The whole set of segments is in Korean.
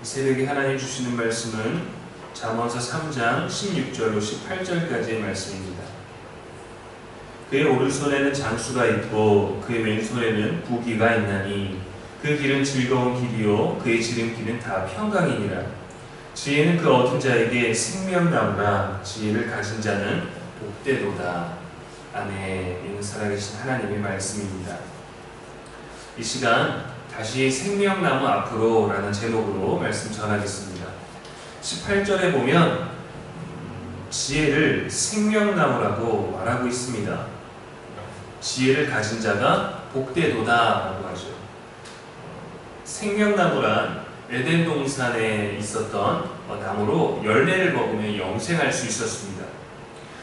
이 새벽에 하나님 주시는 말씀은 잠언서 3장 16절로 18절까지의 말씀입니다. 그의 오른손에는 장수가 있고 그의 왼손에는 부귀가 있나니 그 길은 즐거운 길이요 그의 지름길은 다 평강이니라. 지혜는 그 얻은 자에게 생명나무라. 지혜를 가진 자는 복되도다. 아멘. 이는 살아계신 하나님의 말씀입니다. 이 시간 다시 생명나무 앞으로 라는 제목으로 말씀 전하겠습니다. 18절에 보면 지혜를 생명나무라고 말하고 있습니다. 지혜를 가진 자가 복되도다 라고 하죠. 생명나무란 에덴 동산에 있었던 나무로 열매를 먹으면 영생할 수 있었습니다.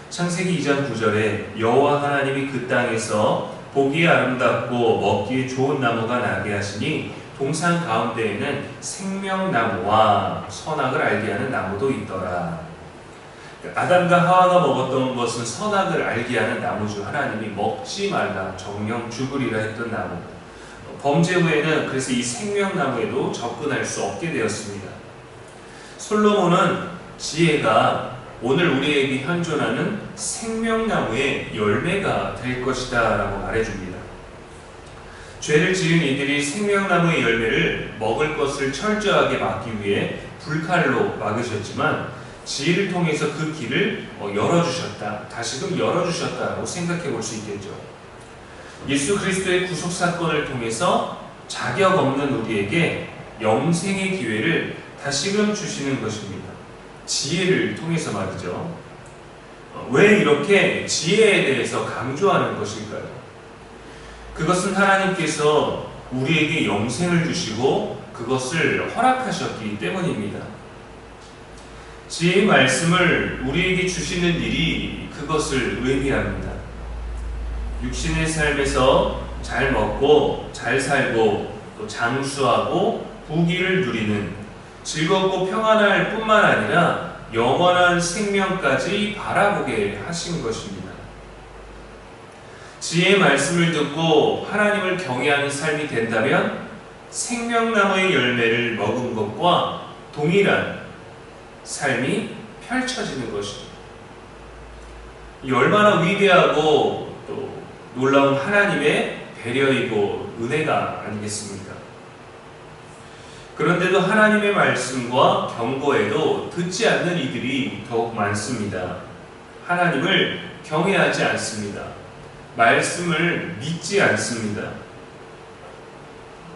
창세기 2장 9절에 여호와 하나님이 그 땅에서 보기에 아름답고 먹기에 좋은 나무가 나게 하시니 동산 가운데에는 생명나무와 선악을 알게 하는 나무도 있더라. 아담과 하와가 먹었던 것은 선악을 알게 하는 나무 중 하나님이 먹지 말라 정령 죽으리라 했던 나무. 범죄 후에는 그래서 이 생명나무에도 접근할 수 없게 되었습니다. 솔로몬은 지혜가 오늘 우리에게 현존하는 생명나무의 열매가 될 것이다 라고 말해줍니다. 죄를 지은 이들이 생명나무의 열매를 먹을 것을 철저하게 막기 위해 불칼로 막으셨지만 지혜를 통해서 그 길을 열어주셨다. 다시금 열어주셨다고 생각해 볼 수 있겠죠. 예수 그리스도의 구속사건을 통해서 자격 없는 우리에게 영생의 기회를 다시금 주시는 것입니다. 지혜를 통해서 말이죠. 왜 이렇게 지혜에 대해서 강조하는 것일까요? 그것은 하나님께서 우리에게 영생을 주시고 그것을 허락하셨기 때문입니다. 지혜의 말씀을 우리에게 주시는 일이 그것을 의미합니다. 육신의 삶에서 잘 먹고 잘 살고 또 장수하고 부귀를 누리는 즐겁고 평안할 뿐만 아니라 영원한 생명까지 바라보게 하신 것입니다. 지혜의 말씀을 듣고 하나님을 경외하는 삶이 된다면 생명나무의 열매를 먹은 것과 동일한 삶이 펼쳐지는 것입니다. 이 얼마나 위대하고 또 놀라운 하나님의 배려이고 은혜가 아니겠습니까? 그런데도 하나님의 말씀과 경고에도 듣지 않는 이들이 더욱 많습니다. 하나님을 경외하지 않습니다. 말씀을 믿지 않습니다.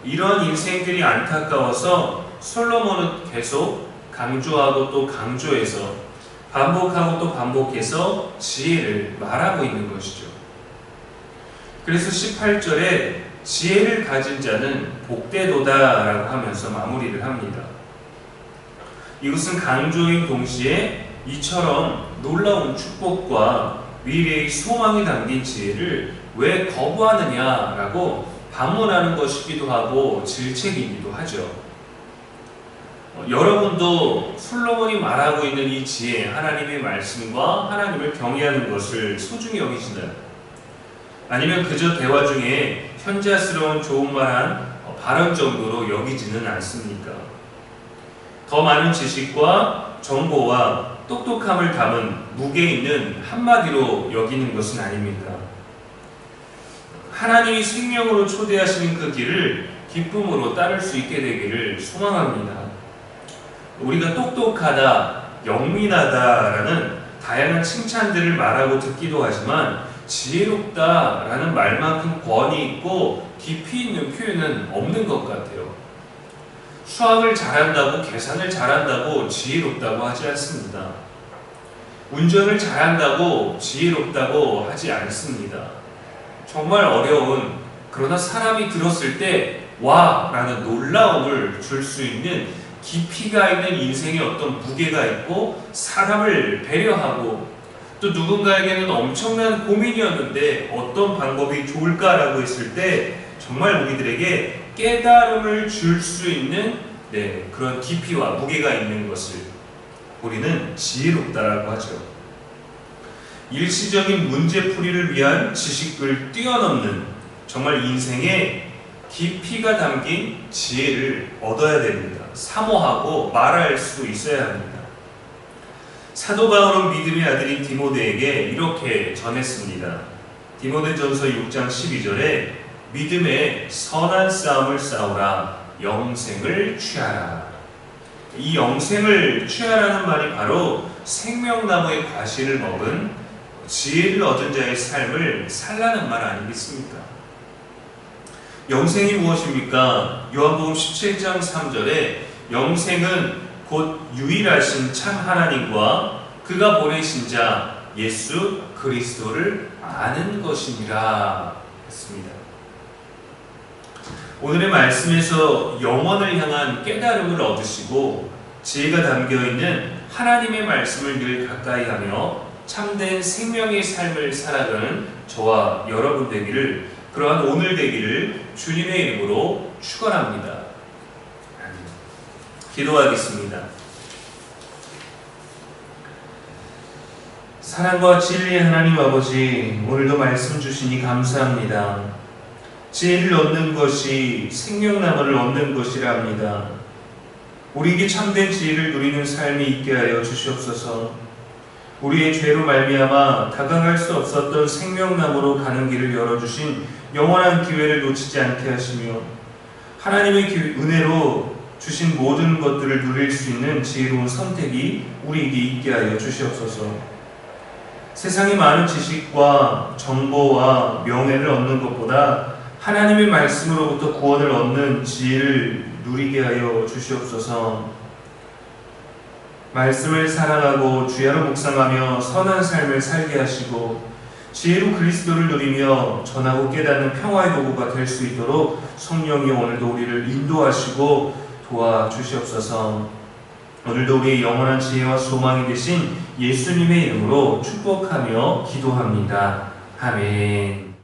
이런 인생들이 안타까워서 솔로몬은 계속 강조하고 또 강조해서 반복하고 또 반복해서 지혜를 말하고 있는 것이죠. 그래서 18절에 지혜를 가진 자는 복되도다 라고 하면서 마무리를 합니다. 이것은 강조인 동시에 이처럼 놀라운 축복과 미래의 소망이 담긴 지혜를 왜 거부하느냐라고 반문하는 것이기도 하고 질책이기도 하죠. 여러분도 솔로몬이 말하고 있는 이 지혜, 하나님의 말씀과 하나님을 경외하는 것을 소중히 여기시나요? 아니면 그저 대화 중에 현자스러운 좋은말한 발언 정도로 여기지는 않습니까? 더 많은 지식과 정보와 똑똑함을 담은 무게 있는 한마디로 여기는 것은 아닙니까? 하나님이 생명으로 초대하시는 그 길을 기쁨으로 따를 수 있게 되기를 소망합니다. 우리가 똑똑하다, 영민하다라는 다양한 칭찬들을 말하고 듣기도 하지만 지혜롭다라는 말만큼 권위 있고 깊이 있는 표현은 없는 것 같아요. 수학을 잘한다고, 계산을 잘한다고 지혜롭다고 하지 않습니다. 운전을 잘한다고 지혜롭다고 하지 않습니다. 정말 어려운, 그러나 사람이 들었을 때 와! 라는 놀라움을 줄 수 있는 깊이가 있는 인생의 어떤 무게가 있고 사람을 배려하고 또 누군가에게는 엄청난 고민이었는데 어떤 방법이 좋을까라고 했을 때 정말 우리들에게 깨달음을 줄 수 있는 그런 깊이와 무게가 있는 것을 우리는 지혜롭다라고 하죠. 일시적인 문제풀이를 위한 지식을 뛰어넘는 정말 인생에 깊이가 담긴 지혜를 얻어야 됩니다. 사모하고 말할 수 있어야 합니다. 사도 바울은 믿음의 아들인 디모데에게 이렇게 전했습니다. 디모데전서 6장 12절에 믿음의 선한 싸움을 싸우라, 영생을 취하라. 이 영생을 취하라는 말이 바로 생명나무의 과실을 먹은 지혜를 얻은 자의 삶을 살라는 말 아니겠습니까? 영생이 무엇입니까? 요한복음 17장 3절에 영생은 곧 유일하신 참 하나님과 그가 보내신 자 예수 그리스도를 아는 것이니라 했습니다. 오늘의 말씀에서 영원을 향한 깨달음을 얻으시고 지혜가 담겨있는 하나님의 말씀을 늘 가까이하며 참된 생명의 삶을 살아가는 저와 여러분 되기를, 그러한 오늘 되기를 주님의 이름으로 축원합니다. 기도하겠습니다. 사랑과 진리의 하나님 아버지, 오늘도 말씀 주시니 감사합니다. 지혜를 얻는 것이 생명나무를 얻는 것이라 합니다. 우리에게 참된 지혜를 누리는 삶이 있게 하여 주시옵소서. 우리의 죄로 말미암아 다가갈 수 없었던 생명나무로 가는 길을 열어주신 영원한 기회를 놓치지 않게 하시며 하나님의 은혜로 주신 모든 것들을 누릴 수 있는 지혜로운 선택이 우리에게 있게 하여 주시옵소서. 세상의 많은 지식과 정보와 명예를 얻는 것보다 하나님의 말씀으로부터 구원을 얻는 지혜를 누리게 하여 주시옵소서. 말씀을 사랑하고 주야로 묵상하며 선한 삶을 살게 하시고 지혜로 그리스도를 누리며 전하고 깨닫는 평화의 도구가 될 수 있도록 성령이 오늘도 우리를 인도하시고 도와주시옵소서. 오늘도 우리의 영원한 지혜와 소망이 되신 예수님의 이름으로 축복하며 기도합니다. 아멘.